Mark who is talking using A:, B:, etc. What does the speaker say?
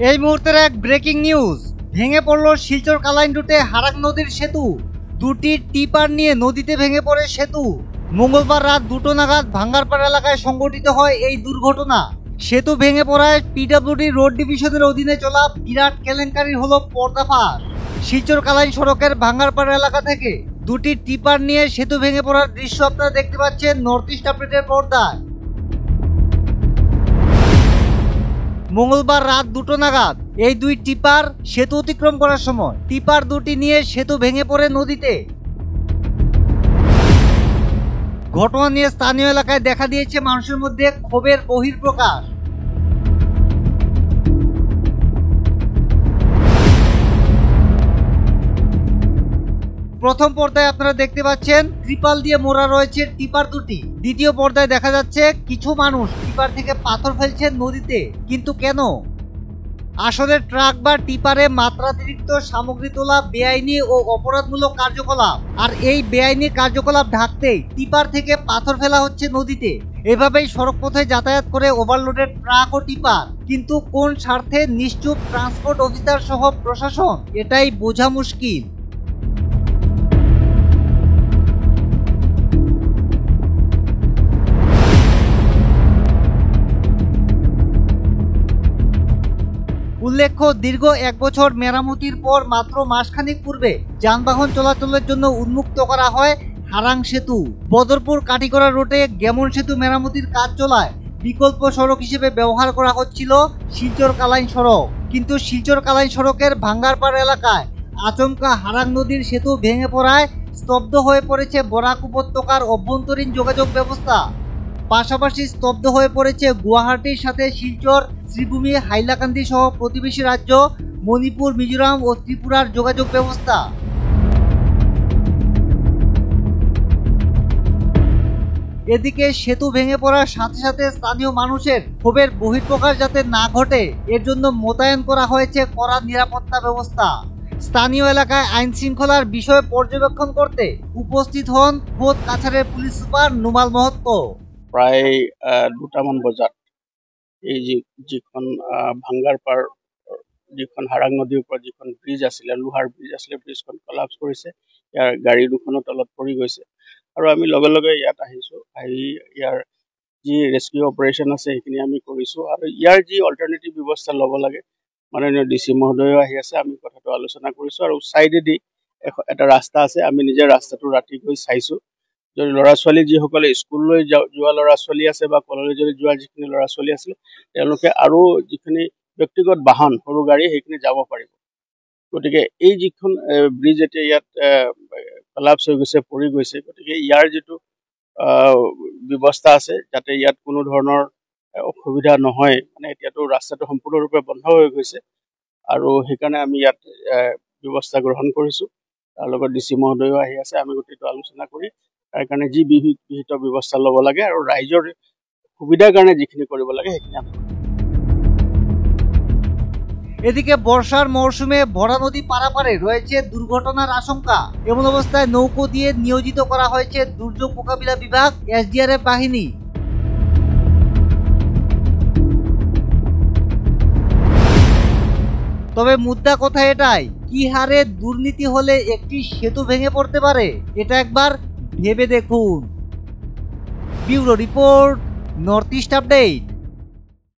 A: এই মুহূর্তের এক ব্রেকিং নিউজ। ভেঙে পড়ল শিলচর কালাইন রুটে হারাং নদীর সেতু। দুটি টিপার নিয়ে নদীতে ভেঙে পড়ে সেতু। মঙ্গলবার রাত 2টো নাগাদ ভাঙ্গারপাড়া এলাকায় সংঘটিত হয় এই দুর্ঘটনা। সেতু ভেঙে পড়ায় পিডব্লিউডি রোড ডিভিশনের অধীনে চলা বিরাট কেলেঙ্কারি হলো পর্দাফাশ। শিলচর কালাইন সড়কের ভাঙ্গারপাড়া এলাকা থেকে দুটি টিপার নিয়ে সেতু ভেঙে পড়ার দৃশ্য আপনারা দেখতে পাচ্ছেন নর্থ ইস্ট আপডেটের পর্দায়। মঙ্গলবার রাত 2টো নাগাদ এই দুই টিপার সেতু অতিক্রম করার সময় টিপার দুটি নিয়ে সেতু ভেঙে পড়ে নদীতে। ঘটনা নিয়ে স্থানীয় এলাকায় দেখা দিয়েছে মানুষের মধ্যে ক্ষোভের বহিঃপ্রকাশ। প্রথম পর্দায় আপনারা দেখতে পাচ্ছেন ত্রিপাল দিয়ে মোড়া রয়েছে টিপার দুটি। দ্বিতীয় পর্দায় দেখা যাচ্ছে কিছু মানুষ টিপার থেকে পাথর ফেলছে নদীতে। কিন্তু কেন? আসলে ট্রাক বা টিপারে মাত্রাতিরিক্ত সামগ্রী তোলা বেআইনি ও অপরাধমূলক কার্যকলাপ। আর এই বেআইনি কার্যকলাপ ঢাকতেই টিপার থেকে পাথর ফেলা হচ্ছে নদীতে। এভাবেই সড়ক পথে যাতায়াত করে ওভারলোডেড ট্রাক ও টিপার। কিন্তু কোন স্বার্থে নিশ্চুপ ট্রান্সপোর্ট অফিসার সহ প্রশাসন, এটাই বোঝা মুশকিল। উল্লেখ্য, দীর্ঘ 1 বছর মেরামতির পর মাত্র মাসখানেক পূর্বে যানবাহন চলাচলের জন্য উন্মুক্ত করা হয় হারাং সেতু। বদরপুর কাটিগড়া রোডে গেমন সেতু মেরামতির কাজ চলায় বিকল্প সড়ক হিসেবে ব্যবহার করা হচ্ছিল শিলচর কালাইন সড়ক। কিন্তু শিলচর কালাইন সড়কের ভাঙ্গারপাড় এলাকায় আচমকা হারাং নদীর সেতু ভেঙে পড়ায় স্তব্ধ হয়ে পড়েছে বরাক উপত্যকার অভ্যন্তরীণ যোগাযোগ ব্যবস্থা। পাশাপাশি স্তব্ধ হয়ে পড়েছে গুয়াহাটির সাথে শিলচর, শ্রীভূমি, হাইলাকান্দি সহ প্রতিবেশী রাজ্য মণিপুর, মিজোরাম ও ত্রিপুরার যোগাযোগ ব্যবস্থা। এদিকে সেতু ভেঙে পড়ার সাথে সাথে স্থানীয় মানুষের ক্ষোভের বহিঃপ্রকাশ যাতে না ঘটে, এর জন্য মোতায়েন করা হয়েছে কড়া নিরাপত্তা ব্যবস্থা। স্থানীয় এলাকায় আইন শৃঙ্খলার বিষয় পর্যবেক্ষণ করতে উপস্থিত হন খোদ কাছাড়ের পুলিশ সুপার নুমাল মহত্ত।
B: প্ৰায় 2টামান বজাত এই যিখন ভাঙ্গাৰপাৰ যিখন হাৰাং নদীৰ ওপৰত যিখন ব্ৰিজ আছিলে, লোহাৰ ব্ৰিজ আছিলে, ব্ৰিজখন কলাপছ কৰিছে। ইয়াৰ গাড়ী দুখনৰ তলত পৰি গৈছে আৰু আমি লগে লগে ইয়াত আহিছোঁ। আহি ইয়াৰ যি ৰেস্কিউ অপাৰেশ্যন আছে সেইখিনি আমি কৰিছোঁ আৰু ইয়াৰ যি অল্টাৰনেটিভ ব্যৱস্থা ল'ব লাগে, মাননীয় DC মহোদয়ো আহি আছে। আমি কথাটো আলোচনা কৰিছোঁ আৰু ছাইডেদি এটা ৰাস্তা আছে। আমি নিজে ৰাস্তাটো ৰাতি গৈ চাইছোঁ। যদি ল'ৰা ছোৱালী যিসকলে স্কুললৈ যোৱা ল'ৰা ছোৱালী আছে বা কলেজলৈ যোৱা যিখিনি ল'ৰা ছোৱালী আছিলে, তেওঁলোকে আৰু যিখিনি ব্যক্তিগত বাহন সৰু গাড়ী সেইখিনি যাব পাৰিব। গতিকে এই যিখন ব্ৰিজ এতিয়া ইয়াত কলাপছ হৈ গৈছে, পৰি গৈছে, গতিকে ইয়াৰ যিটো ব্যৱস্থা আছে যাতে ইয়াত কোনো ধৰণৰ অসুবিধা নহয়, মানে এতিয়াতো ৰাস্তাটো সম্পূৰ্ণৰূপে বন্ধ হৈ গৈছে আৰু সেইকাৰণে আমি ইয়াত ব্যৱস্থা গ্ৰহণ কৰিছোঁ। তাৰ লগত DC মহোদয়ো আহি আছে। আমি গোটেইটো আলোচনা কৰি তাৰ কাৰণে যি বিহিত ব্যৱস্থা ল'ব লাগে আৰু ৰাইজৰ সুবিধাৰ কাৰণে যিখিনি কৰিব লাগে সেইখিনি আমি।
A: এদিকে বর্ষার মৌসুমে ভরা নদী পারাপারে রয়েছে দুর্ঘটনার আশঙ্কা। এমন অবস্থায় নৌকো দিয়ে নিয়োজিত করা হয়েছে দুর্যোগ মোকাবিলা বিভাগ, SDRF বাহিনী। তবে মুদ্রা কথা এটাই, কি হারে দুর্নীতি হলে একটি সেতু ভেঙে পড়তে পারে, এটা একবার ভেবে দেখুন। Bureau report, north east update.